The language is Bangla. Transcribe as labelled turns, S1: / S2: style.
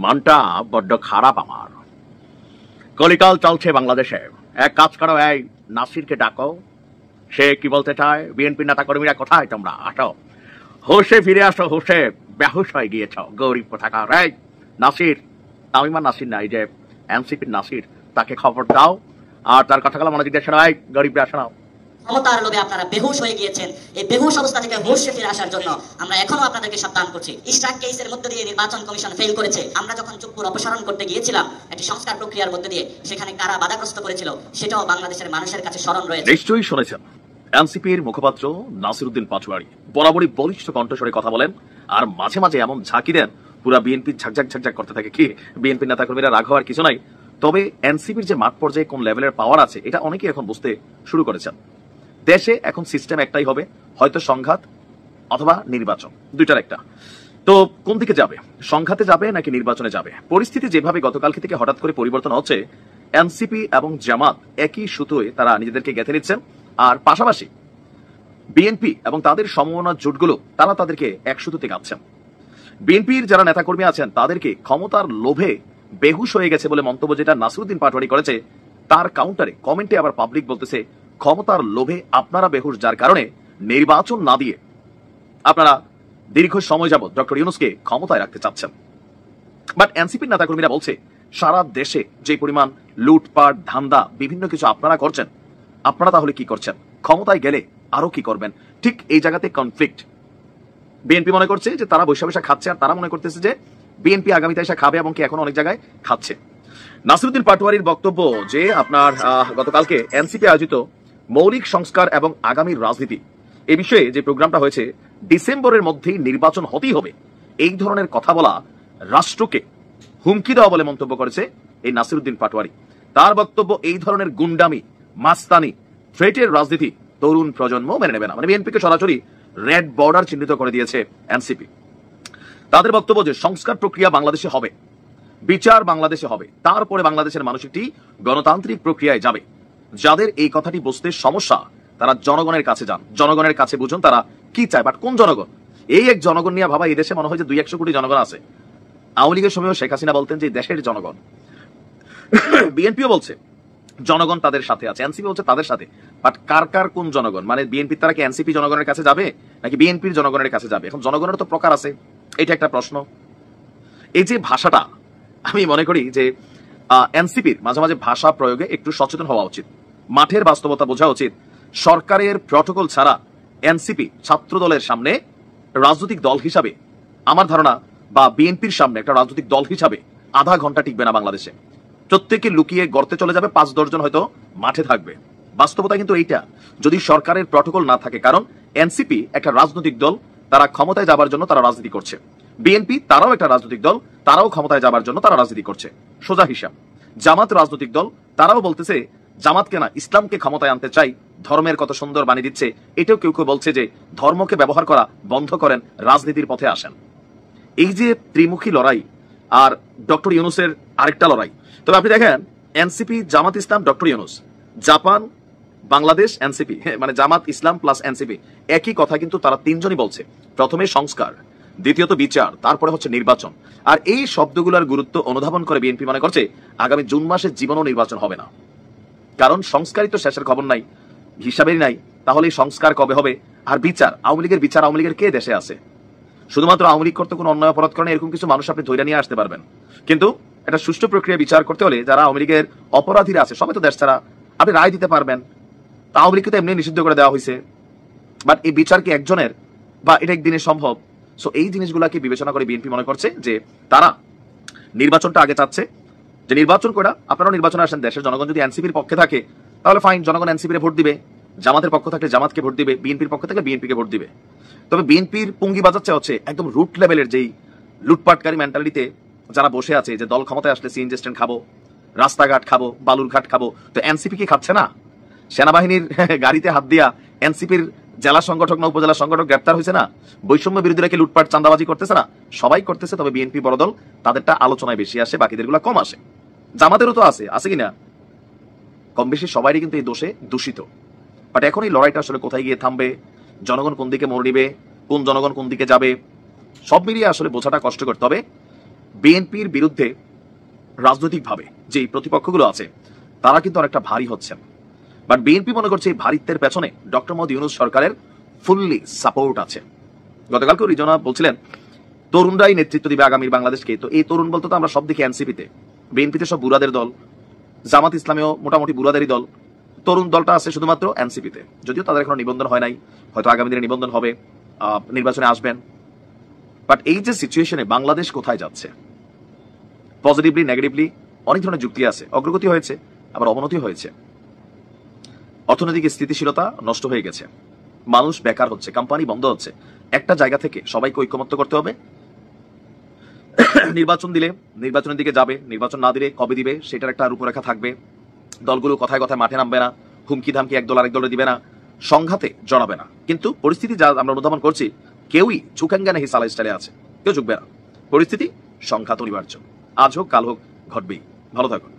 S1: মনটা বড্ড খারাপ আমার। কলিকাল চলছে বাংলাদেশে। এক কাজ করো, এই নাসিরকে ডাকো। সে কি বলতে চায়? বিএনপি নেতা কর্মীরা কোথায় তোমরা? আসো, হোশে ফিরে আসো। হোশে বেহুশ হয়ে গিয়েছ গরিব কোথাকার। এই নাসির, তামিমা নাসির না, এই যে এনসিপির নাসির, তাকে খবর দাও আর তার কথাগুলো মনে জিজ্ঞাসা শোনাও। এই গরিবরা শোনাও।
S2: ক্ষমতার লোভে আপনারা বেহুশ হয়ে গিয়েছেন। এই বেহুশ অবস্থা থেকে হোশে ফিরে আসার জন্য আমরা এখনো আপনাদেরকে সাবধান করছি। ইশরাক কেসের মধ্যে দিয়ে নির্বাচন কমিশন ফেল করেছে। আমরা যখন চুপ্পুর অপসারণ করতে গিয়েছিলাম একটি সংস্কার প্রক্রিয়ার মধ্যে দিয়ে, সেখানে কারা বাধাগ্রস্ত করেছিল সেটাও বাংলাদেশের মানুষের কাছে স্মরণ রয়েছে।
S1: নিশ্চয়ই শুনেছেন, এনসিপির মুখপাত্র নাসিরউদ্দিন পাটোয়ারি বরাবরই বলিষ্ঠ কণ্ঠস্বরে কথা বলেন আর মাঝে মাঝে এমন ঝাঁকি দেন পুরা বিএনপি ঝাকঝাক ঝাকঝাক করতে থাকে। কি বিএনপির নেতাকর্মীরা রাগ হওয়ার কিছু নাই। তবে এনসিপির যে মাঠ পর্যায়ে কোন লেভেলের পাওয়ার আছে এটা অনেকেই এখন বুঝতে শুরু করেছেন। দেশে এখন সিস্টেম একটাই হবে, হয়তো সংঘাত অথবা নির্বাচন, দুইটার একটা। তো কোন দিকে যাবে? সংঘাতে যাবে নাকি নির্বাচনে যাবে? পরিস্থিতি যেভাবে গতকালকে থেকে হঠাৎ করে পরিবর্তন হচ্ছে, এনসিপি এবং জামাত একই সুতোয় তারা নিজেদেরকে গেঁথে নিচ্ছেন। আর পাশাপাশি বিএনপি এবং তাদের সমমনা জোটগুলো তারা তাদেরকে এক সুতোতে গাচ্ছেন। বিএনপির যারা নেতাকর্মী আছেন তাদেরকে ক্ষমতার লোভে বেহুশ হয়ে গেছে বলে মন্তব্য যেটা নাসিরউদ্দিন পাটোয়ারি করেছে, তার কাউন্টারে কমেন্টে আবার পাবলিক বলতেছে ক্ষমতার লোভে আপনারা বেহুশ, যার কারণে নির্বাচন না দিয়ে আপনারা দীর্ঘ সময় যাবত ডক্টর ইউনূসকে ক্ষমতায় রাখতে চাচ্ছেন। বাট এনসিপির নেতাকর্মীরা বলছে সারা দেশে যে পরিমাণ লুটপাট ধান্দা বিভিন্ন কিছু আপনারা করছেন, আপনারা তাহলে কি করছেন? ক্ষমতায় গেলে আরো কি করবেন? ঠিক এই জায়গাতে কনফ্লিক্ট। বিএনপি মনে করছে যে তারা বৈশা বৈশা খাচ্ছে, আর তারা মনে করতেছে যে বিএনপি আগামীতে এসে খাবে এবং কি এখন অনেক জায়গায় খাচ্ছে। নাসিরউদ্দিন পাটোয়ারির বক্তব্য যে আপনার গতকালকে এনসিপি আয়োজিত মৌলিক সংস্কার এবং আগামীর রাজনীতি এই বিষয়ে যে প্রোগ্রামটা হয়েছে, ডিসেম্বরের মধ্যেই নির্বাচন হতেই হবে, এই ধরনের কথা বলা রাষ্ট্রকে হুমকি দেওয়া বলে মন্তব্য করেছে এই নাসিরউদ্দিন পাটোয়ারি। তার বক্তব্য, এই ধরনের গুন্ডামি, মাস্তানি, থ্রেটের রাজনীতি তরুণ প্রজন্ম মেনে নেবে না। মানে বিএনপিকে সরাসরি রেড বর্ডার চিহ্নিত করে দিয়েছে এনসিপি। তাদের বক্তব্য যে সংস্কার প্রক্রিয়া বাংলাদেশে হবে, বিচার বাংলাদেশে হবে, তারপরে বাংলাদেশের মানুষ একটি গণতান্ত্রিক প্রক্রিয়ায় যাবে। যাদের এই কথাটি বুঝতে সমস্যা তারা জনগণের কাছে যান, জনগণের কাছে বুঝুন তারা কি চায়। বাট কোন জনগণ? এই এক জনগণ নিয়ে ভাবা, এই দেশে মনে হয় যে 200 কোটি জনগণ আছে। আওয়ামী লীগের সময়ও শেখ হাসিনা বলতেন যে দেশের জনগণ। বিএনপিও বলছে জনগণ তাদের সাথে আছে, এনসিপি বলছে তাদের সাথে। বাট কার কার কোন জনগণ? মানে বিএনপি তারা কি এনসিপি জনগণের কাছে যাবে নাকি বিএনপির জনগণের কাছে যাবে? এখন জনগণের তো প্রকার আছে, এটা একটা প্রশ্ন। এই যে ভাষাটা, আমি মনে করি যে এনসিপির মাঝে মাঝে ভাষা প্রয়োগে একটু সচেতন হওয়া উচিত, মাঠের বাস্তবতা বোঝা উচিত। সরকারের প্রটোকল ছাড়া এনসিপি ছাত্র দলের সামনে রাজনৈতিক দল হিসাবে, আমার ধারণা, বা বিএনপির সামনে একটা রাজনৈতিক দল হিসাবে আধা ঘন্টা টিকবে না বাংলাদেশে। প্রত্যেকে লুকিয়ে গর্তে চলে যাবে, 5-10 জন হয়তো মাঠে থাকবে। বাস্তবতা কিন্তু এইটা, যদি সরকারের প্রটোকল না থাকে। কারণ এনসিপি একটা রাজনৈতিক দল, তারা ক্ষমতায় যাবার জন্য তারা রাজনীতি করছে। বিএনপি তারাও একটা রাজনৈতিক দল, তারাও ক্ষমতায় যাবার জন্য তারা রাজনীতি করছে। সোজা হিসাব। জামাত রাজনৈতিক দল, তারাও বলতেছে জামাতকে না, ইসলামকে ক্ষমতায় আনতে চাই, ধর্মের কত সুন্দর বাণী দিচ্ছে। এটাও কেউ কেউ বলছে যে ধর্মকে ব্যবহার করা বন্ধ করেন, রাজনীতির পথে আসেন। এই যে ত্রিমুখী লড়াই, আর ডক্টর ইউনূসের আরেকটা লড়াই। তবে আপনি দেখেন NCP, Jamaat Islam, doctor Yunus, Japan, Bangladesh, NCP, মানে জামাত ইসলাম প্লাস এনসিপি, একই কথা কিন্তু তারা তিনজনই বলছে। প্রথমে সংস্কার, দ্বিতীয়ত বিচার, তারপরে হচ্ছে নির্বাচন। আর এই শব্দগুলোর গুরুত্ব অনুধাবন করে বিএনপি মনে করছে আগামী জুন মাসে জীবনও নির্বাচন হবে না। কারণ সংস্কারই তো শেষের খবর নাই, হিসাবেরই নাই। তাহলে এই সংস্কার কবে হবে? আর বিচার, আওয়ামী লীগের বিচার, আওয়ামী লীগের কে দেশে আছে? শুধুমাত্র আওয়ামী লীগ করতে কোনো অন্যায় অপরাধ করেন এরকম কিছু মানুষ আপনি ধৈর্য নিয়ে আসতে পারবেন। কিন্তু একটা সুষ্ঠু প্রক্রিয়া বিচার করতে হলে যারা আওয়ামী লীগের অপরাধীরা আছে সবাই তো দেশ ছাড়া, আপনি রায় দিতে পারবেন। তা আওয়ামী লীগকে তো এমনি নিষিদ্ধ করে দেওয়া হয়েছে। বাট এই বিচার কি একজনের, বা এটা একদিনে সম্ভব? সো এই জিনিসগুলাকে বিবেচনা করে বিএনপি মনে করছে যে তারা নির্বাচনটা আগে চাচ্ছে, যে নির্বাচন করে আপনারাও নির্বাচনে আসেন। দেশের জনগণ যদি এনসিপির পক্ষে থাকে তাহলে ফাইন, জনগণ এনসিপির ভোট দিবে। জামাতের পক্ষ থাকলে জামাতকে ভোট দিবে, বিএনপির পক্ষ থাকলে বিএনপিকে ভোট দিবে। তবে বিএনপির পুঙ্গি বাজাচ্ছে হচ্ছে একদম রুট লেভেলের যেই লুটপাটকারী মেন্টালিটিতে যারা বসে আছে, যে দল ক্ষমতায় আসলে সিএনজি স্ট্যান্ড খাবো, রাস্তাঘাট খাবো, বালুরঘাট খাবো। তো এনসিপি কি খাচ্ছে না? সেনাবাহিনীর গাড়িতে হাত দিয়া এনসিপির জেলা সংগঠক না উপজেলা সংগঠক গ্রেপ্তার হয়েছে না? বৈষম্য বিরোধীরা কি লুটপাট চাঁদাবাজি করতেছে না? সবাই করতেছে। তবে বিএনপি বড় দল, তাদেরটা আলোচনায় বেশি আসে, বাকিদের গুলা কম আসে। জামাতেরও তো আছে কিনা, কম বেশি সবাই কিন্তু এই দোষে দূষিত। বাট এখন এই লড়াইটা আসলে কোথায় গিয়ে থামবে, জনগণ কোন দিকে মোড় নিবে, কোন জনগণ কোন দিকে যাবে, সব মিলিয়ে আসলে বোঝাটা কষ্টকর। তবে বিএনপির বিরুদ্ধে রাজনৈতিকভাবে যে প্রতিপক্ষগুলো আছে তারা কিন্তু অনেকটা ভারী হচ্ছেন, বাট বিএনপি মনে করছে এই ভারিত্বের পেছনে ডক্টর মোহাম্মদ ইউনূস সরকারের ফুললি সাপোর্ট আছে। গতকালকে রিজনা বলছিলেন তরুণরাই নেতৃত্ব দিবে আগামীর বাংলাদেশকে। তো এই তরুণ বলতে তো আমরা সব দেখি এনসিপিতে, বিএনপিতে সব বুড়াদের দল, জামাত ইসলামেও মোটামুটি বুড়াদেরই দল, তরুণ দলটা আছে শুধুমাত্র এনসিপিতে, যদিও তাদের এখনো নিবন্ধন হয় নাই, হয়তো আগামী দিনে নিবন্ধন হবে, নির্বাচনে আসবেন। বাট এই যে সিচুয়েশনে বাংলাদেশ কোথায় যাচ্ছে, পজিটিভলি নেগেটিভলি অনেক ধরনের যুক্তি আছে। অগ্রগতি হয়েছে, আবার অবনতি হয়েছে। অর্থনৈতিক স্থিতিশীলতা নষ্ট হয়ে গেছে, মানুষ বেকার হচ্ছে, কোম্পানি বন্ধ হচ্ছে। একটা জায়গা থেকে সবাইকে ঐক্যমত্য করতে হবে। নির্বাচন দিলে নির্বাচনের দিকে যাবে, নির্বাচন না দিলে কবে দিবে সেটার একটা রূপরেখা থাকবে। দলগুলো কথায় কথায় মাঠে নামবে না, হুমকি ধামকি একদল আরেক দলে দিবে না, সংঘাতে জড়াবে না। কিন্তু পরিস্থিতি যা আমরা অনুধাবন করছি, কেউই ঝুঁকাঙ্গা নেই সালা স্টাইলে আছে, কেউ ঝুঁকবে না। পরিস্থিতি সংঘাত অনিবার্য, আজ হোক কাল হোক ঘটবেই। ভালো থাকুন।